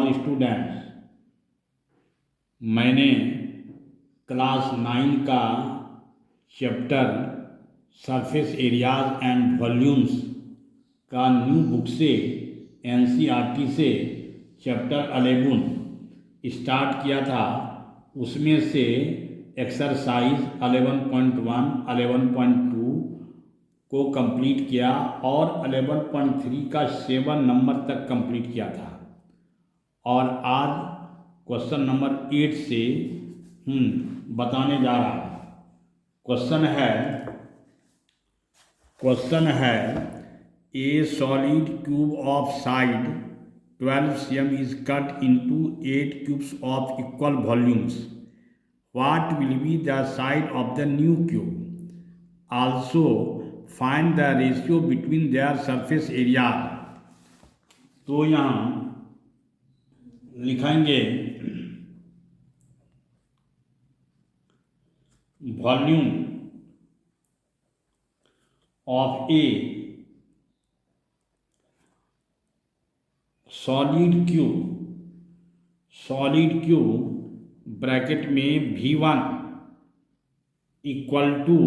All students, मैंने class 9 का chapter surface areas and volumes का न्यू बुक से एनसीईआरटी से चैप्टर 11 स्टार्ट किया था। उसमें से एक्सरसाइज 11.1, 11.2 को कंप्लीट किया और 11.3 का 7 नंबर तक कंप्लीट किया था। और आज क्वेश्चन नंबर 8 से बताने जा रहा हूँ। क्वेश्चन है ए solid cube of side 12 cm is cut into 8 cubes of equal volumes. What will be the side of the new cube? Also find the ratio between their surface area. तो यहाँ लिखेंगे volume of A solid cube bracket में V1 equal to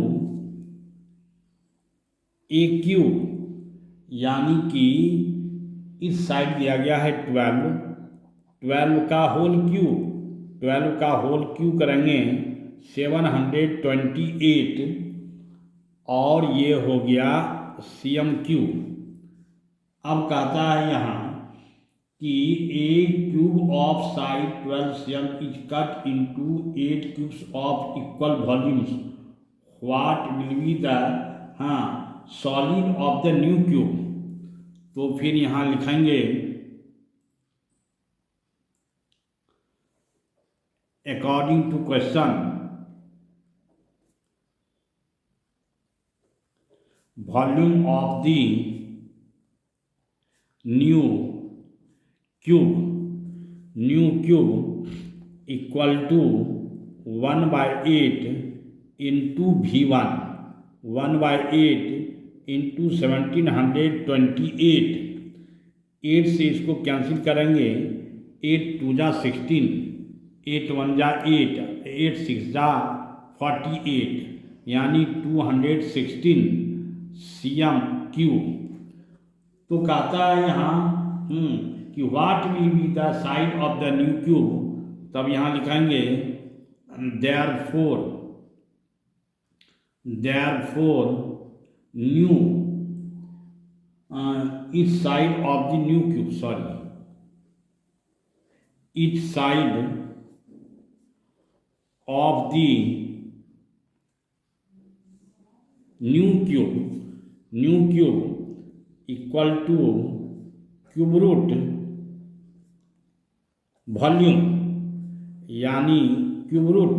A cube, यानी कि इस side दिया गया है 12 का होल क्यूब करेंगे 728 और ये हो गया cm क्यूब। अब कहता है यहाँ कि a cube of side 12 cm is cut into 8 cubes of equal volumes. What will be the solid of the new cube. तो फिर यहाँ लिखेंगे according to question volume of the new cube equal to 1/8 into V1, 1/8 into 1728। 8 से इसको cancel करेंगे, 8 2 जा 16, 8 1 जा 8, 8 6 जा 48, यानी 216 cm क्यूब। तो कहता है यहाँ कि what will be the side of the new cube. तब यहाँ लिखेंगे therefore new each side of the new cube, each side of the new cube equal to cube root volume, यानी क्यूब रूट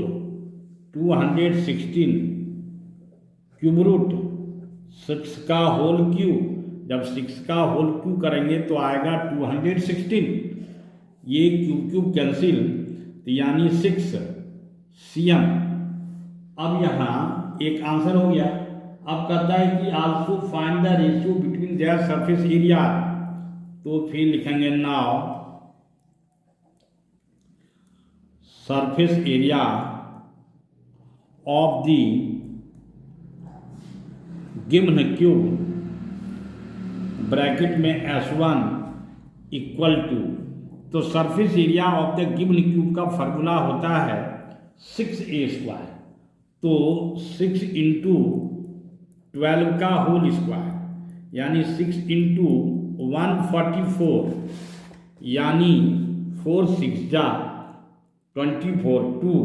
216 क्यूब रूट 6 का whole cube. जब 6 का whole cube करेंगे तो आएगा 216। ये क्यूब कैंसिल, तो यानी 6 cm। अब यहाँ एक आंसर हो गया। अब कहता है कि also find the ratio between their surface area. तो फिर लिखेंगे now surface area of the given cube bracket में S1 इक्वल टू, तो surface area of the given cube का फॉर्मूला होता है 6a²। तो 6 इंटू 12 का होल स्क्वायर, यानी 6 इंटू 144, यानी 4 6 जा 24 2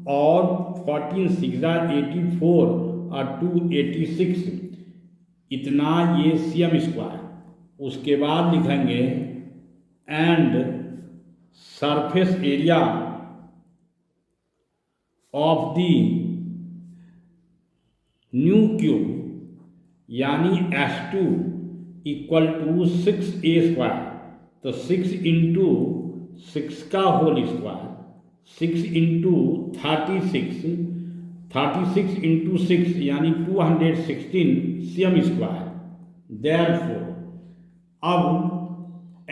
और 14 6 जा 84 और 2 86, इतना ये cm²। उसके बाद लिखेंगे and surface area of the new cube, यानी S2 इक्वल टू 6a²। तो 6 इंटू 6 का होल स्क्वायर, 6 इंटू 36 इंटू 6, यानी 216 cm²। देयरफॉर अब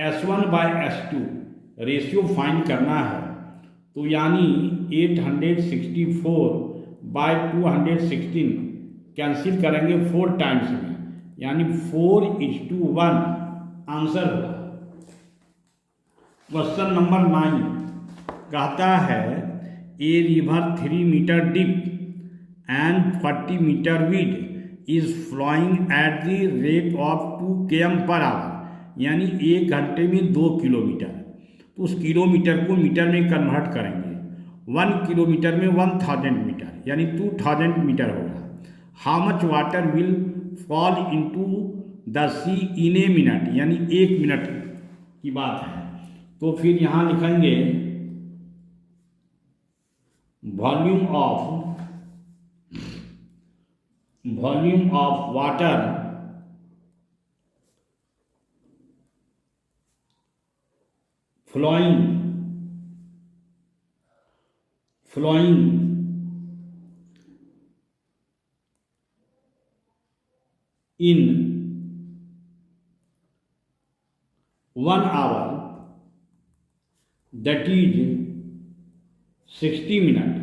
S1/S2 रेशियो फाइंड करना है। तो यानी 864 बाय 216 कैंसिल करेंगे 4 टाइम्स में, यानी 4:1 आंसर होगा। क्वेश्चन नंबर 9 कहता है a river 3 metre deep and 40 meter width is flowing at the rate of 2 km per hour, यानी 1 घंटे में 2 किलोमीटर। तो उस किलोमीटर को मीटर में कन्वर्ट करेंगे, 1 किलोमीटर में 1000 मीटर, यानी 2000 मीटर होगा। How much water will fall into the sea in a minute, यानी 1 मिनट की बात है। तो फिर यहाँ लिखेंगे volume of water flowing in 1 hour, that is 60 minutes.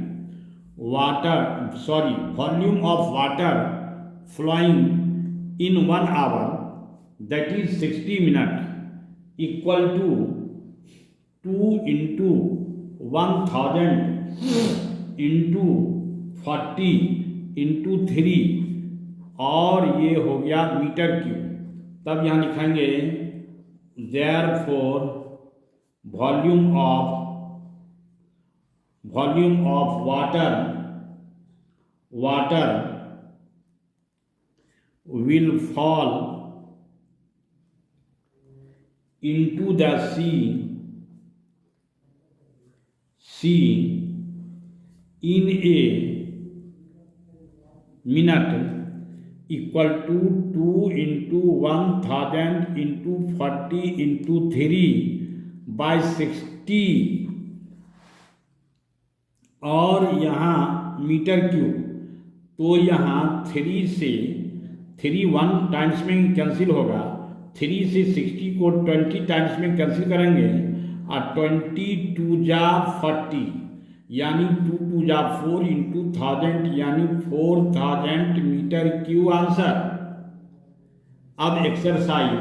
Volume of water flowing in 1 hour, that is 60 minutes, equal to 2 into 1000 into 40 into 3, और ये हो गया मीटर क्यूब। तब यहाँ लिखेंगे therefore volume of water will fall into the sea in a minute equal to 2 into 1000 into 40 into 3 by 60, और यहाँ metre cube. तो यहाँ 3 से 1 टाइम्स में कैंसिल होगा, 3 से 60 को 20 टाइम्स में कैंसिल करेंगे, और 20 2 जा 40, यानी 2 2 जा 4 इंटू 1000, यानी 4000 मीटर क्यूब आंसर। अब एक्सरसाइज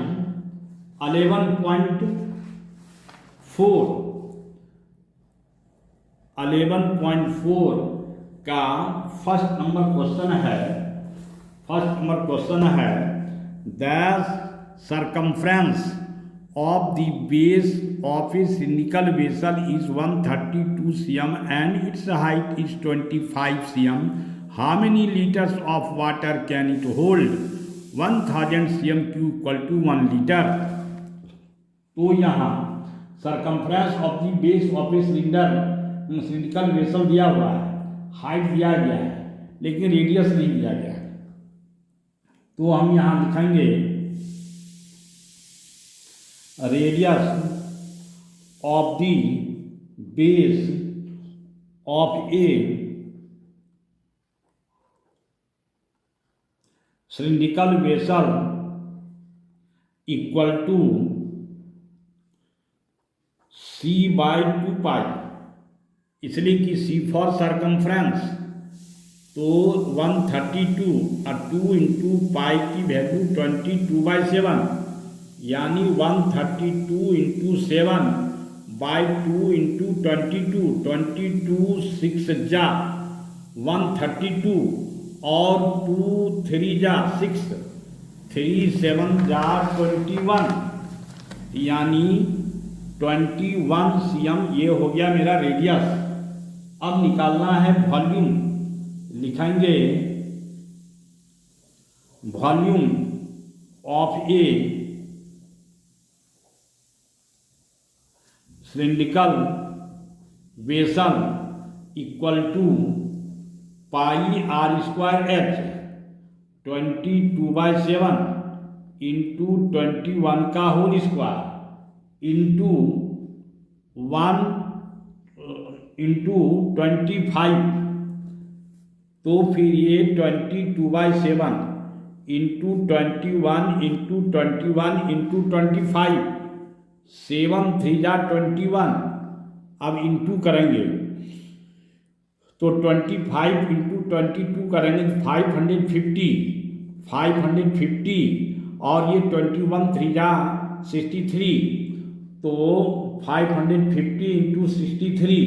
11.4 का फर्स्ट नंबर क्वेश्चन है the circumference of the base of a cylindrical vessel is 132 cm and its height is 25 cm. How many liters of water can it hold? 1000 cm cube equal to 1 liter. तो यहाँ circumference of the base of a cylindrical vessel दिया हुआ है, height दिया गया है, लेकिन radius नहीं दिया गया है। तो हम यहाँ लिखेंगे radius of the base of a cylindrical vessel equal to C by 2 pi, इसलिए कि सी फॉर सर्कमफ्रेंस, तो 132 और 2 इंटू पाई की वैल्यू 22/7, यानी 132 इंटू 7 बाई 2 इंटू 22 6 जा 132, और 2 3 जा 6, 3 7 जा 21, यानी 21 cm। ये हो गया मेरा रेडियस। अब निकालना है वॉल्यूम, लिखेंगे volume of a cylindrical vessel equal to pi r² h 22/7 into 21 का होल स्क्वायर इंटू 1 इंटू 25। तो फिर ये 22/7 इंटू 21 इंटू 21 इंटू 25 7 3 जा 21। अब इंटू करेंगे तो 25 इंटू 22 करेंगे तो 550 और ये 21 3 जा 63, तो 550 इंटू 63,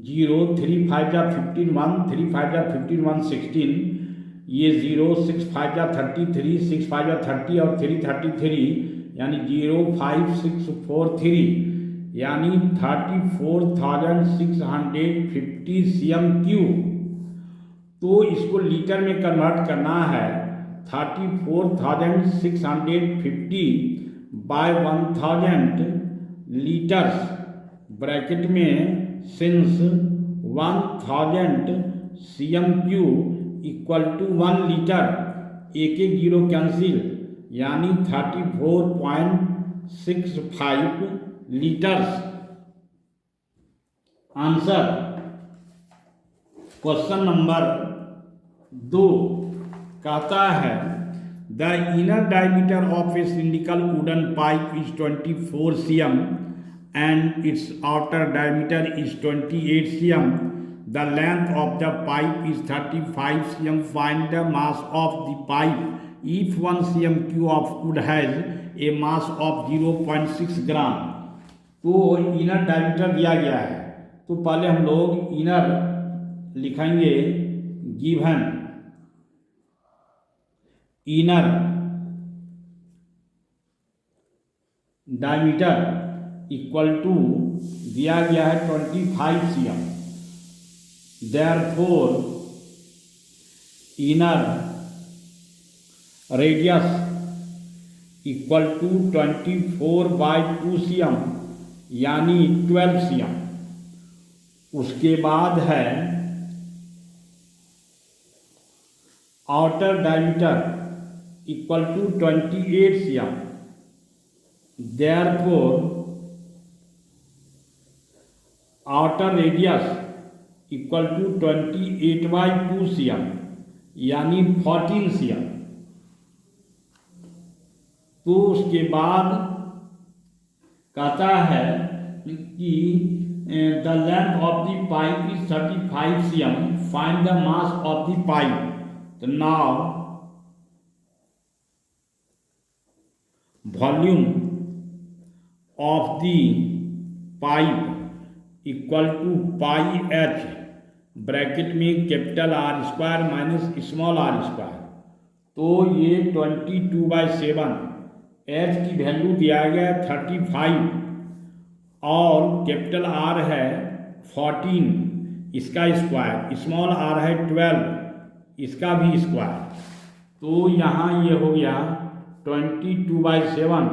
0 3 5 जा 15 1 3 5 जा 15 1 16, ये 0 6 5 जा 33 6 5 जा 30 और 3 33, यानी 0 5 6 4 3, यानी 34,650 cm3। तो इसको लीटर में कन्वर्ट करना है। 34,650 बाय 1000 लीटर्स, ब्रैकेट में since 1000 cm3 equal to 1 litre, एक एक जीरो कैंसिल, यानी 34.65 लीटर्स। आंसर क्वेश्चन नंबर 2 कहता है the inner diameter of a cylindrical wooden pipe is 24 cm and its outer diameter is 28 cm. The length of the pipe is 35 cm. Find the mass of the pipe if 1 cm3 of wood has a mass of 0.6 ग्राम। तो inner diameter दिया गया है, तो पहले हम लोग inner लिखेंगे, given inner diameter equal to दिया गया है 25 cm, therefore inner radius equal to 24/2 cm, यानी 12 cm। उसके बाद है outer diameter equal to 28 cm, therefore outer radius equal to 28/2 cm, यानी 14 cm। तो उसके बाद कहता है कि the length of the pipe is 35 cm, find the mass of the pipe. तो now volume of the pipe equal to pi h, bracket में capital R square minus small r square. तो ये 22/7, एच की value दिया गया 35 और capital R है 14, इसका स्क्वायर, स्मॉल आर है 12, इसका भी स्क्वायर। तो यहाँ ये हो गया 22/7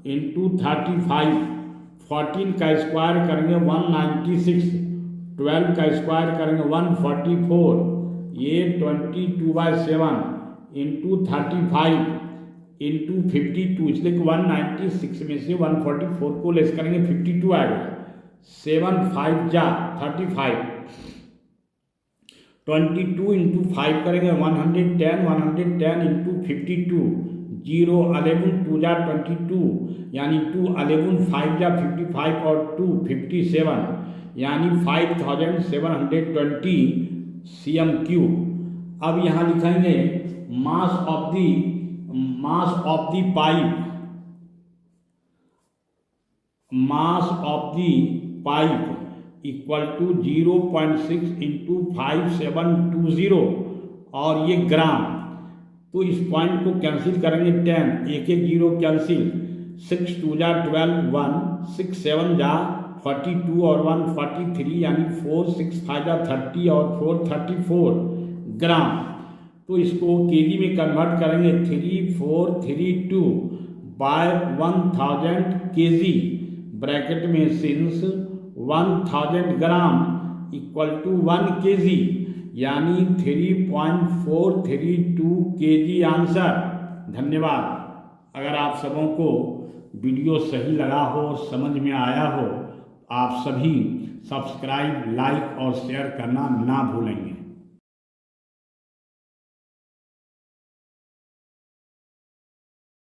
इंटू 35, 14 का स्क्वायर करेंगे 196, 12 का स्क्वायर करेंगे 144, ये 22/7 इंटू 35 इंटू 52, इसलिए 196 में से 144 को लेस करेंगे 52 आएगा, 7 5 जा 35, 22 इंटू 5 करेंगे 110, 110 इंटू 52, 0 11 2 जा 22, यानी 2 11 5 जा 55 और 2 57, यानी 5720 cm3। अब यहाँ लिखेंगे mass of the pipe, mass of the pipe equal to 0.6 into 5720 और ये ग्राम। तो इस पॉइंट को कैंसिल करेंगे 10, एक एक जीरो कैंसिल, 6 2 जा 12 1, 6 7 जा 42 और 1 43, यानी 4 6 5 जा 30 और 4 34 ग्राम। तो इसको केजी में कन्वर्ट करेंगे 3432 बाय 1000 केजी, ब्रैकेट में since 1000 gram equal to 1 KG, यानी 3.432 केजी आंसर। धन्यवाद। अगर आप सबों को वीडियो सही लगा हो और समझ में आया हो, आप सभी सब्सक्राइब, लाइक और शेयर करना ना भूलेंगे।